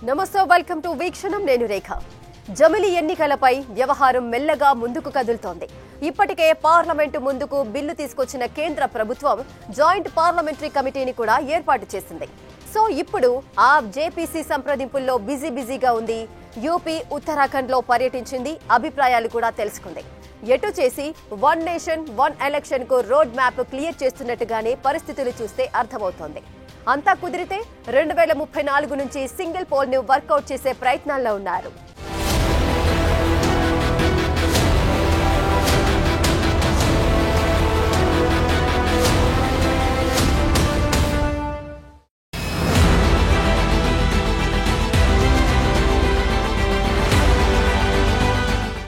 నమస్తే welcome to వీక్షణం నేను రేఖ. జమిలి ఎన్నికలపై వ్యవహారం మెల్లగా ముందుకు కదులుతోంది. ఇప్పటికే పార్లమెంటు ముందుకు బిల్లు తీసుకొచ్చిన కేంద్ర ప్రభుత్వం జాయింట్ పార్లమెంటరీ కమిటీని కూడా ఏర్పాటు చేసింది. సో ఇప్పుడు ఆ జేపీసీ సంప్రదింపుల్లో బిజీగా ఉంది. యూపీ, ఉత్తరాఖండ్ లో పర్యటించింది, అభిప్రాయాలు కూడా తెలుసుకుంది. ఎటు చేసి వన్ నేషన్ వన్ ఎలక్షన్ కు రోడ్ మ్యాప్ క్లియర్ చేస్తున్నట్టుగానే పరిస్థితులు చూస్తే అర్థమవుతోంది. అంతా కుదిరితే 2034 నుంచి సింగిల్ పోల్ ను వర్కౌట్ చేసే ప్రయత్నాల్లో ఉన్నారు.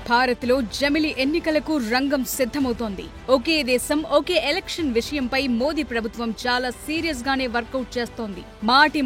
భారత్లో జమిలి ఎన్నికలకు రంగం సిద్ధమవుతోంది. ఒకే దేశం ఒకే ఎలక్షన్ విషయంపై మోదీ ప్రభుత్వం చాలా సీరియస్ గానే వర్కౌట్ చేస్తోంది.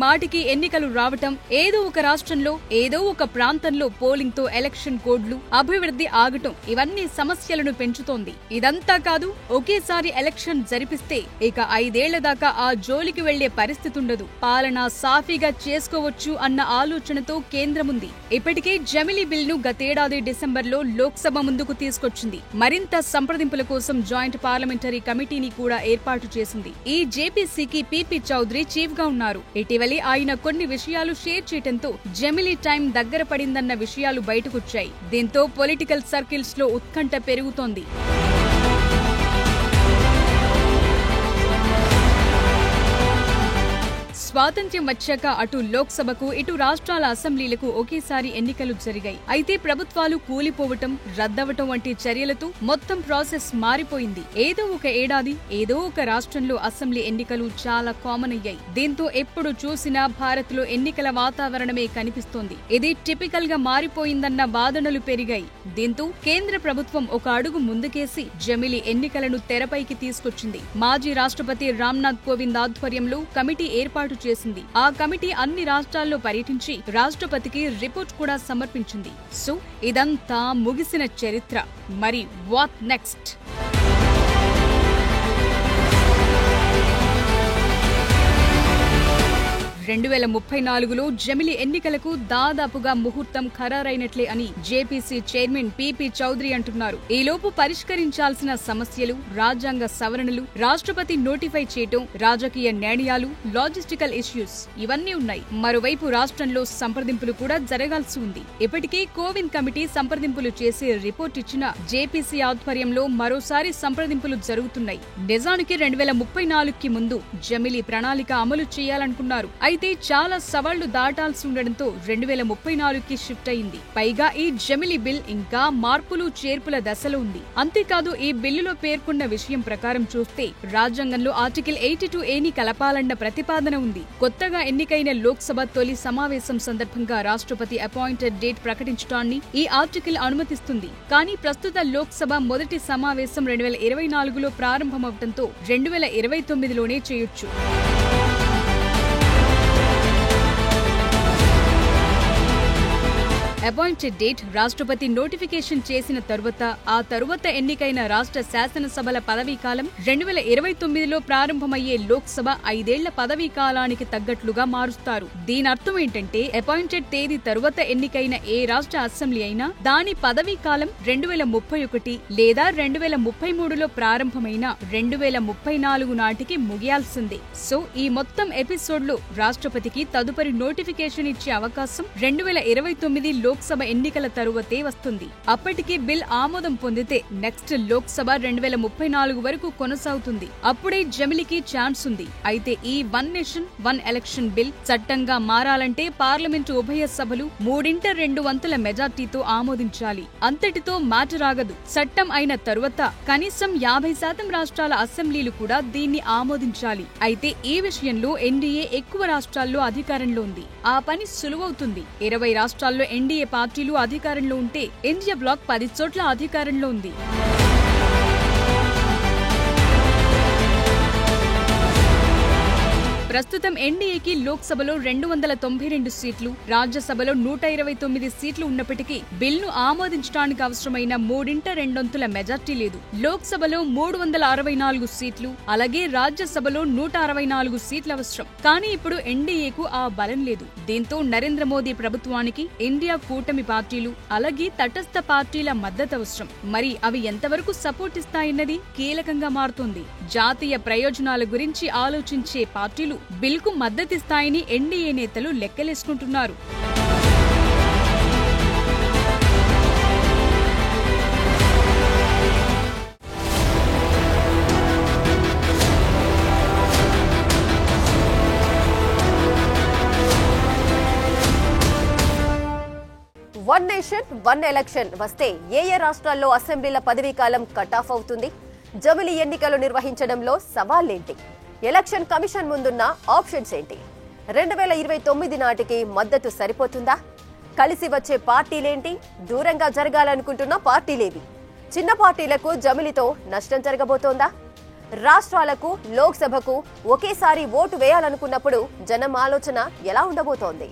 మాటికి ఎన్నికలు రావటం, ఏదో ఒక రాష్ట్రంలో ఏదో ఒక ప్రాంతంలో పోలింగ్ తో ఎలక్షన్ కోడ్లు, అభివృద్ధి ఆగటం ఇవన్నీ సమస్యలను పెంచుతోంది. ఇదంతా కాదు, ఒకేసారి ఎలక్షన్ జరిపిస్తే ఇక 5 ఏళ్ల దాకా ఆ జోలికి వెళ్లే పరిస్థితి ఉండదు. పాలన సాఫీగా చేసుకోవచ్చు అన్న ఆలోచనతో కేంద్రముంది. ఇప్పటికే జమిలి బిల్ ను గతేడాది డిసెంబర్లో లోక్సభ ముందుకు తీసుకొచ్చింది. మరింత సంప్రదింపుల కోసం జాయింట్ పార్లమెంటరీ కమిటీని కూడా ఏర్పాటు చేసింది. ఈ జేపీసీకి పీపీ చౌదరి చీఫ్ గా ఉన్నారు. ఇటీవలి ఆయన కొన్ని విషయాలు షేర్ చేయడంతో జమిలి టైం దగ్గర పడిందన్న విషయాలు బయటకొచ్చాయి. దీంతో పొలిటికల్ సర్కిల్స్ లో ఉత్కంఠ పెరుగుతోంది. స్వాతంత్ర్యం వచ్చాక అటు లోక్సభకు ఇటు రాష్ట్రాల అసెంబ్లీలకు ఒకేసారి ఎన్నికలు జరిగాయి. అయితే ప్రభుత్వాలు కూలిపోవటం, రద్దవటం వంటి చర్యలతో మొత్తం ప్రాసెస్ మారిపోయింది. ఏదో ఒక ఏడాది ఏదో ఒక రాష్ట్రంలో అసెంబ్లీ ఎన్నికలు చాలా కామన్ అయ్యాయి. దీంతో ఎప్పుడు చూసినా భారత్ లో ఎన్నికల వాతావరణమే కనిపిస్తోంది. ఇది టిపికల్ గా మారిపోయిందన్న వాదనలు పెరిగాయి. దీంతో కేంద్ర ప్రభుత్వం ఒక అడుగు ముందుకేసి జమిలి ఎన్నికలను తెరపైకి తీసుకొచ్చింది. మాజీ రాష్ట్రపతి రామ్నాథ్ కోవింద్ ఆధ్వర్యంలో కమిటీ ఏర్పాటు చేసింది. ఆ కమిటీ అన్ని రాష్ట్రాల్లో పర్యటించి రాష్ట్రపతికి రిపోర్ట్ కూడా సమర్పించింది. సో ఇదంతా ముగిసిన చరిత్ర. మరి వాట్ నెక్స్ట్? 2034లో జమిలి ఎన్నికలకు దాదాపుగా ముహూర్తం ఖరారైనట్లే అని జేపీసీ చైర్మన్ పీపీ చౌదరి అంటున్నారు. ఈలోపు పరిష్కరించాల్సిన సమస్యలు, రాజ్యాంగ సవరణలు, రాష్ట్రపతి నోటిఫై చేయటం, రాజకీయ నిర్ణయాలు, లాజిస్టికల్ ఇష్యూస్ ఇవన్నీ ఉన్నాయి. మరోవైపు రాష్ట్రంలో సంప్రదింపులు కూడా జరగాల్సి ఉంది. ఇప్పటికే కోవింద్ కమిటీ సంప్రదింపులు చేసి రిపోర్ట్ ఇచ్చిన జేపీసీ ఆధ్వర్యంలో మరోసారి సంప్రదింపులు జరుగుతున్నాయి. నిజానికి 2034కి ముందు జమిలి ప్రణాళిక అమలు చేయాలనుకున్నారు. అయితే చాలా సవాళ్లు దాటాల్సి ఉండడంతో 2034కి షిఫ్ట్ అయింది. పైగా ఈ జమిలి బిల్ ఇంకా మార్పులు చేర్పుల దశలో ఉంది. అంతేకాదు, ఈ బిల్లులో పేర్కొన్న విషయం ప్రకారం చూస్తే రాజ్యాంగంలో ఆర్టికల్ 82A కలపాలన్న ప్రతిపాదన ఉంది. కొత్తగా ఎన్నికైన లోక్సభ తొలి సమావేశం సందర్భంగా రాష్ట్రపతి అపాయింటెడ్ డేట్ ప్రకటించడాన్ని ఈ ఆర్టికల్ అనుమతిస్తుంది. కానీ ప్రస్తుత లోక్సభ మొదటి సమావేశం 2024లో ప్రారంభమవడంతో 2029లోనే చేయొచ్చు. అపాయింటెడ్ డేట్ రాష్ట్రపతి నోటిఫికేషన్ చేసిన ఆ తరువాత ఎన్నికైన రాష్ట్ర శాసనసభల పదవీకాలం 2029లో ప్రారంభమయ్యే లోక్సభ 5 ఏళ్ల పదవీకాలానికి తగ్గట్లుగా మారుస్తారు. దీనర్థం ఏంటంటే అపాయింటెడ్ తేదీ తరువాత ఎన్నికైన ఏ రాష్ట్ర అసెంబ్లీ అయినా దాని పదవీకాలం 2031 లేదా 2033లో ప్రారంభమైన 2034 నాటికి ముగియాల్సిందే. సో ఈ మొత్తం ఎపిసోడ్ లో రాష్ట్రపతికి తదుపరి నోటిఫికేషన్ ఇచ్చే అవకాశం 2029 లోక్సభ ఎన్నికల తరువాతే వస్తుంది. అప్పటికి బిల్ ఆమోదం పొందితే నెక్స్ట్ లోక్సభ 2034 వరకు కొనసాగుతుంది. అప్పుడే జమిలికి ఛాన్స్ ఉంది. అయితే ఈ one nation one election bill చట్టంగా మారాలంటే పార్లమెంటు ఉభయ సభలు 3/2 మెజార్టీతో ఆమోదించాలి. అంతటితో మ్యాటర్ ఆగదు. చట్టం అయిన తరువాత కనీసం 50% రాష్ట్రాల అసెంబ్లీలు కూడా దీన్ని ఆమోదించాలి. అయితే ఈ విషయంలో ఎన్డీఏ ఎక్కువ రాష్ట్రాల్లో అధికారంలో ఉంది. ఆ పని సులువవుతుంది. 20 రాష్ట్రాల్లో ఎన్డీఏ పార్టీలు అధికారంలో ఉంటే ఇండియా బ్లాక్ 10 చోట్ల అధికారంలో ఉంది. ప్రస్తుతం ఎన్డీఏకి లోక్సభలో 292 సీట్లు, రాజ్యసభలో 129 సీట్లు ఉన్నప్పటికీ బిల్ను ఆమోదించడానికి అవసరమైన 3/2 మెజార్టీ లేదు. లోక్సభలో 364 సీట్లు, అలాగే రాజ్యసభలో 164 సీట్ల అవసరం. కానీ ఇప్పుడు ఎన్డీఏకు ఆ బలం లేదు. దీంతో నరేంద్ర మోదీ ప్రభుత్వానికి ఇండియా కూటమి పార్టీలు, అలాగే తటస్థ పార్టీల మద్దతు అవసరం. మరి అవి ఎంతవరకు సపోర్ట్ ఇస్తాయన్నది కీలకంగా మారుతోంది. జాతీయ ప్రయోజనాల గురించి ఆలోచించే పార్టీలు బిల్కు మద్దతిస్తాయని ఎన్డీఏ నేతలు లెక్కలేసుకుంటున్నారు. వన్ నేషన్ వన్ ఎలక్షన్ వస్తే ఏ రాష్ట్రాల్లో అసెంబ్లీల పదవీకాలం కట్ ఆఫ్ అవుతుంది? జమిలి ఎన్నికలు నిర్వహించడంలో సవాళ్లేంటి? ఎలక్షన్ కమిషన్ ముందున్న ఆప్షన్స్ ఏంటి? 2029 నాటికి మద్దతు సరిపోతుందా? కలిసి వచ్చే పార్టీలేంటి? దూరంగా జరగాలనుకుంటున్న పార్టీలేవి? చిన్న పార్టీలకు జమిలితో నష్టం జరగబోతోందా? రాష్ట్రాలకు, లోక్సభకు ఒకేసారి ఓటు వేయాలనుకున్నప్పుడు జనం ఆలోచన ఎలా ఉండబోతోంది?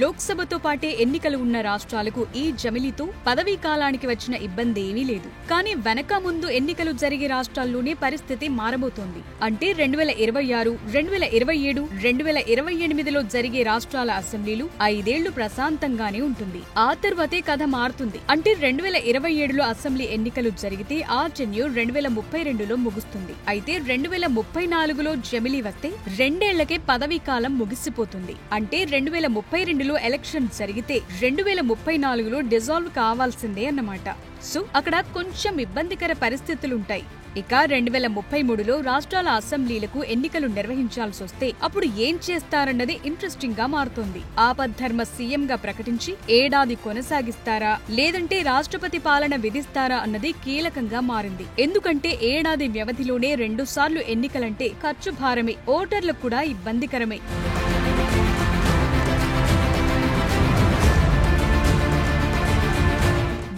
లోక్సభతో పాటే ఎన్నికలు ఉన్న రాష్ట్రాలకు ఈ జమిలితో పదవీ కాలానికి వచ్చిన ఇబ్బంది ఏమీ లేదు. కానీ వెనక ముందు ఎన్నికలు జరిగే రాష్ట్రాల్లోనే పరిస్థితి మారబోతోంది. అంటే 2026, 2027, 2028లో జరిగే రాష్ట్రాల అసెంబ్లీలు 5 ఏళ్లు ప్రశాంతంగానే ఉంటుంది. ఆ తర్వాతే కథ మారుతుంది. అంటే 2027లో అసెంబ్లీ ఎన్నికలు జరిగితే ఆ టెన్యూర్ 2032లో ముగుస్తుంది. అయితే 2034లో జమిలి వస్తే 2 ఏళ్లకే పదవీ కాలం ముగిసిపోతుంది. అంటే 2032లో ఎలక్షన్ జరిగితే 2034లో డిజాల్వ్ కావాల్సిందే అన్నమాట. సో అక్కడ కొంచెం ఇబ్బందికర పరిస్థితులుంటాయి. ఇక 2033లో రాష్ట్రాల అసెంబ్లీలకు ఎన్నికలు నిర్వహించాల్సి వస్తే అప్పుడు ఏం చేస్తారన్నది ఇంట్రెస్టింగ్ గా మారుతోంది. ఆపద్ధర్మ సీఎంగా ప్రకటించి ఏడాది కొనసాగిస్తారా, లేదంటే రాష్ట్రపతి పాలన విధిస్తారా అన్నది కీలకంగా మారింది. ఎందుకంటే ఏడాది వ్యవధిలోనే 2 సార్లు ఎన్నికలంటే ఖర్చు భారమే, ఓటర్లకు కూడా ఇబ్బందికరమే.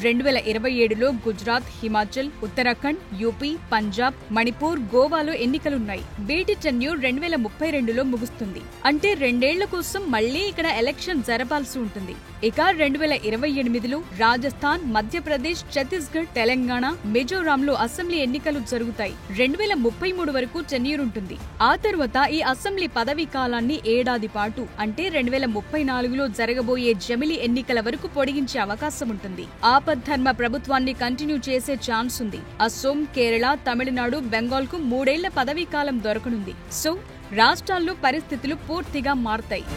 2027లో గుజరాత్, హిమాచల్, ఉత్తరాఖండ్, యూపీ, పంజాబ్, మణిపూర్, గోవాలో ఎన్నికలున్నాయి. వీటి టెన్యూర్ 2032లో ముగుస్తుంది. అంటే 2 ఏళ్ల కోసం మళ్లీ ఇక్కడ ఎలక్షన్ జరపాల్సి ఉంటుంది. ఇక 2028లో రాజస్థాన్, మధ్యప్రదేశ్, ఛత్తీస్గఢ్, తెలంగాణ, మిజోరాంలో అసెంబ్లీ ఎన్నికలు జరుగుతాయి. 2033 వరకు టెన్యూర్ ఉంటుంది. ఆ తర్వాత ఈ అసెంబ్లీ పదవీ కాలాన్ని ఏడాది పాటు అంటే 2034లో జరగబోయే జమిలి ఎన్నికల వరకు పొడిగించే అవకాశం ఉంటుంది. ఆపద్ధర్మ ప్రభుత్వాన్ని కంటిన్యూ చేసే ఛాన్స్ ఉంది. అసోం, కేరళ, తమిళనాడు, బెంగాల్కు 3 ఏళ్ల పదవీ కాలం దొరకనుంది. సో రాష్ట్రాల్లో పరిస్థితులు పూర్తిగా మారతాయి.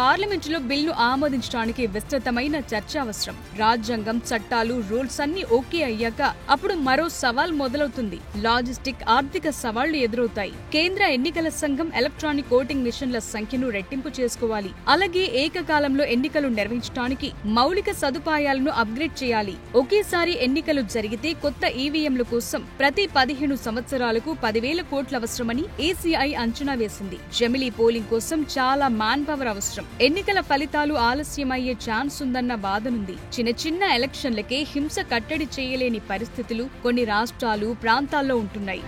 పార్లమెంటులో బిల్లు ఆమోదించడానికి విస్తృతమైన చర్చ అవసరం. రాజ్యాంగం, చట్టాలు, రూల్స్ అన్ని ఓకే అయ్యాక అప్పుడు మరో సవాల్ మొదలవుతుంది. లాజిస్టిక్, ఆర్థిక సవాళ్లు ఎదురవుతాయి. కేంద్ర ఎన్నికల సంఘం ఎలక్ట్రానిక్ ఓటింగ్ మిషన్ల సంఖ్యను రెట్టింపు చేసుకోవాలి. అలాగే ఏకకాలంలో ఎన్నికలు నిర్వహించడానికి మౌలిక సదుపాయాలను అప్గ్రేడ్ చేయాలి. ఒకేసారి ఎన్నికలు జరిగితే కొత్త ఈవీఎంల కోసం ప్రతి 15 సంవత్సరాలకు 10,000 కోట్లు అవసరమని ఈసీఐ అంచనా వేసింది. జమిలీ పోలింగ్ కోసం చాలా మ్యాన్ పవర్ అవసరం. ఎన్నికల ఫలితాలు ఆలస్యమయ్యే ఛాన్స్ ఉందన్న వాదనుంది. చిన్న ఎలక్షన్లకే హింస కట్టడి చేయలేని పరిస్థితులు కొన్ని రాష్ట్రాలు, ప్రాంతాల్లో ఉంటున్నాయి.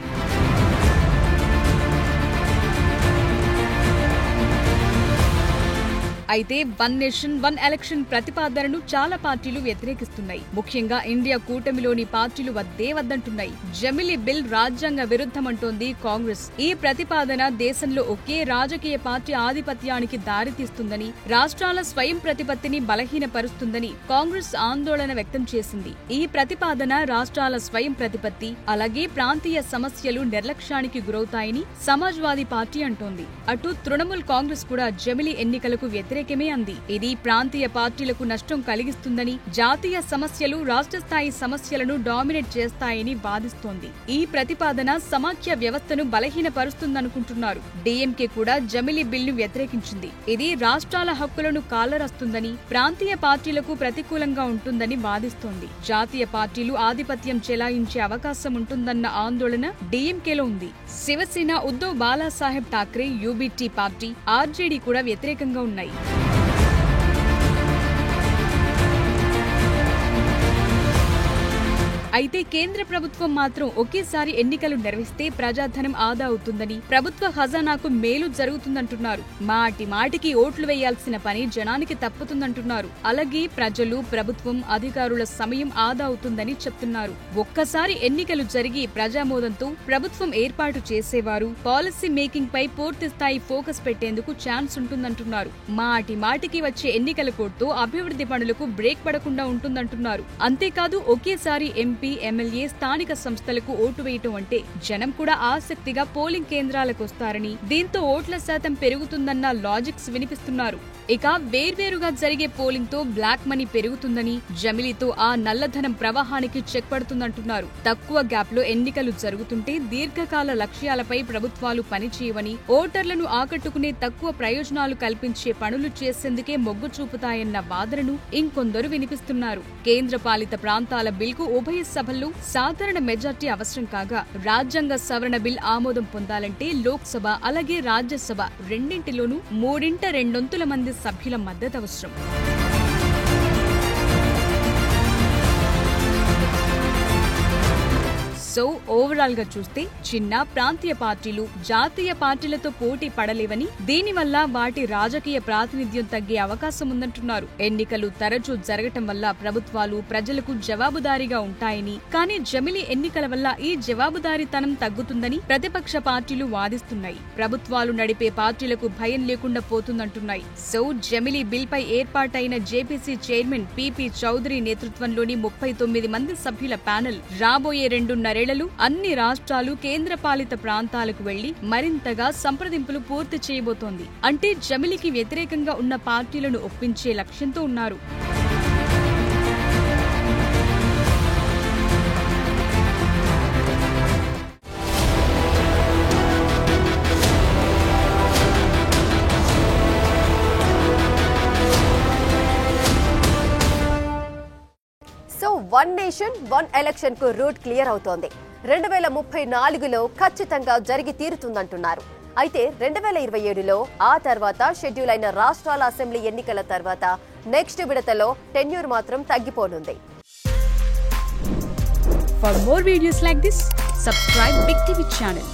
అయితే వన్ నేషన్ వన్ ఎలక్షన్ ప్రతిపాదనను చాలా పార్టీలు వ్యతిరేకిస్తున్నాయి. ముఖ్యంగా ఇండియా కూటమిలోని పార్టీలు వద్దే వద్దంటున్నాయి. జమిలి బిల్ రాజ్యాంగ విరుద్ధమంటోంది కాంగ్రెస్. ఈ ప్రతిపాదన దేశంలో ఒకే రాజకీయ పార్టీ ఆధిపత్యానికి దారితీస్తుందని, రాష్ట్రాల స్వయం ప్రతిపత్తిని బలహీనపరుస్తుందని కాంగ్రెస్ ఆందోళన వ్యక్తం చేసింది. ఈ ప్రతిపాదన రాష్ట్రాల స్వయం ప్రతిపత్తి, అలాగే ప్రాంతీయ సమస్యలు నిర్లక్ష్యానికి గురవుతాయని సమాజ్వాదీ పార్టీ అంటోంది. అటు తృణమూల్ కాంగ్రెస్ కూడా జమిలి ఎన్నికలకు వ్యతిరేకంగా వ్యతిరేకమే అంది. ఇది ప్రాంతీయ పార్టీలకు నష్టం కలిగిస్తుందని, జాతీయ సమస్యలు రాష్ట్ర స్థాయి సమస్యలను డామినేట్ చేస్తాయని వాదిస్తోంది. ఈ ప్రతిపాదన సమాఖ్య వ్యవస్థను బలహీనపరుస్తుందనుకుంటున్నారు. డీఎంకే కూడా జమిలి బిల్ను వ్యతిరేకించింది. ఇది రాష్ట్రాల హక్కులను కాలరాస్తుందని, ప్రాంతీయ పార్టీలకు ప్రతికూలంగా ఉంటుందని వాదిస్తోంది. జాతీయ పార్టీలు ఆధిపత్యం చెలాయించే అవకాశం ఉంటుందన్న ఆందోళన డీఎంకేలో ఉంది. Shiv Sena, Uddhav Balasaheb Thackeray, UBT party, RJD కూడా వ్యతిరేకంగా ఉన్నాయి. అయితే కేంద్ర ప్రభుత్వం మాత్రం ఒకేసారి ఎన్నికలు నిర్వహిస్తే ప్రజాధనం ఆదా అవుతుందని, ప్రభుత్వ ఖజానాకు మేలు జరుగుతుందంటున్నారు. మాటికి ఓట్లు వేయాల్సిన పని జనానికి తప్పుతుందంటున్నారు. అలాగే ప్రజలు, ప్రభుత్వం, అధికారుల సమయం ఆదా అవుతుందని చెప్తున్నారు. ఒక్కసారి ఎన్నికలు జరిగి ప్రజామోదంతో ప్రభుత్వం ఏర్పాటు చేసేవారు పాలసీ మేకింగ్ పై పూర్తి స్థాయి ఫోకస్ పెట్టేందుకు ఛాన్స్ ఉంటుందంటున్నారు. మాటికి వచ్చే ఎన్నికల కోడ్తో అభివృద్ధి పనులకు బ్రేక్ పడకుండా ఉంటుందంటున్నారు. అంతేకాదు ఒకేసారి ఎంపీ, ఎమ్మెల్యే, స్థానిక సంస్థలకు ఓటు వేయటం అంటే జనం కూడా ఆసక్తిగా పోలింగ్ కేంద్రాలకు వస్తారని, దీంతో ఓట్ల శాతం పెరుగుతుందన్న లాజిక్స్ వినిపిస్తున్నారు. ఇక వేర్వేరుగా జరిగే పోలింగ్ తో బ్లాక్ మనీ పెరుగుతుందని, జమిలితో ఆ నల్లధనం ప్రవాహానికి చెక్ పడుతుందంటున్నారు. తక్కువ గ్యాప్ లో ఎన్నికలు జరుగుతుంటే దీర్ఘకాల లక్ష్యాలపై ప్రభుత్వాలు పనిచేయవని, ఓటర్లను ఆకట్టుకునే తక్కువ ప్రయోజనాలు కల్పించే పనులు చేసేందుకే మొగ్గు చూపుతాయన్న వాదనను ఇంకొందరు వినిపిస్తున్నారు. కేంద్ర పాలిత ప్రాంతాల బిల్కు ఉభయ సభల్లో సాధారణ మెజార్టీ అవసరం కాగా, రాజ్యాంగ సవరణ బిల్ ఆమోదం పొందాలంటే లోక్సభ అలాగే రాజ్యసభ రెండింటిలోనూ 3/2 మంది సభ్యుల మద్దతు అవసరం. సో ఓవరాల్ గా చూస్తే చిన్న ప్రాంతీయ పార్టీలు జాతీయ పార్టీలతో పోటీ పడలేవని, దీనివల్ల వాటి రాజకీయ ప్రాతినిధ్యం తగ్గే అవకాశం ఉందంటున్నారు. ఎన్నికలు తరచూ జరగటం వల్ల ప్రభుత్వాలు ప్రజలకు జవాబుదారీగా ఉంటాయని, కానీ జమిలి ఎన్నికల వల్ల ఈ జవాబుదారీతనం తగ్గుతుందని ప్రతిపక్ష పార్టీలు వాదిస్తున్నాయి. ప్రభుత్వాలు నడిపే పార్టీలకు భయం లేకుండా పోతుందంటున్నాయి. సో జమిలి బిల్ పై ఏర్పాటైన జేపీసీ చైర్మన్ పీపీ చౌదరి నేతృత్వంలోని 39 మంది సభ్యుల ప్యానెల్ రాబోయే 2.5 ఏళ్లలో అన్ని రాష్ట్రాలు, కేంద్రపాలిత ప్రాంతాలకు వెళ్లి మరింతగా సంప్రదింపులు పూర్తి చేయబోతోంది. అంటే జమిలికి వ్యతిరేకంగా ఉన్న పార్టీలను ఒప్పించే లక్ష్యంతో ఉన్నారు. వన్ నేషన్ వన్ ఎలక్షన్ కు రూట్ క్లియర్ అవుతోంది. 2034లో ఖచ్చితంగా జరిగి తీరుతుందంటున్నారు. అయితే 2027లో ఆ తర్వాత షెడ్యూల్ అయిన రాష్ట్రాల అసెంబ్లీ ఎన్నికల తర్వాత నెక్స్ట్ విడతలో టెన్యూర్ మాత్రం తగ్గిపోనుంది. For more videos like this, subscribe Big TV channel.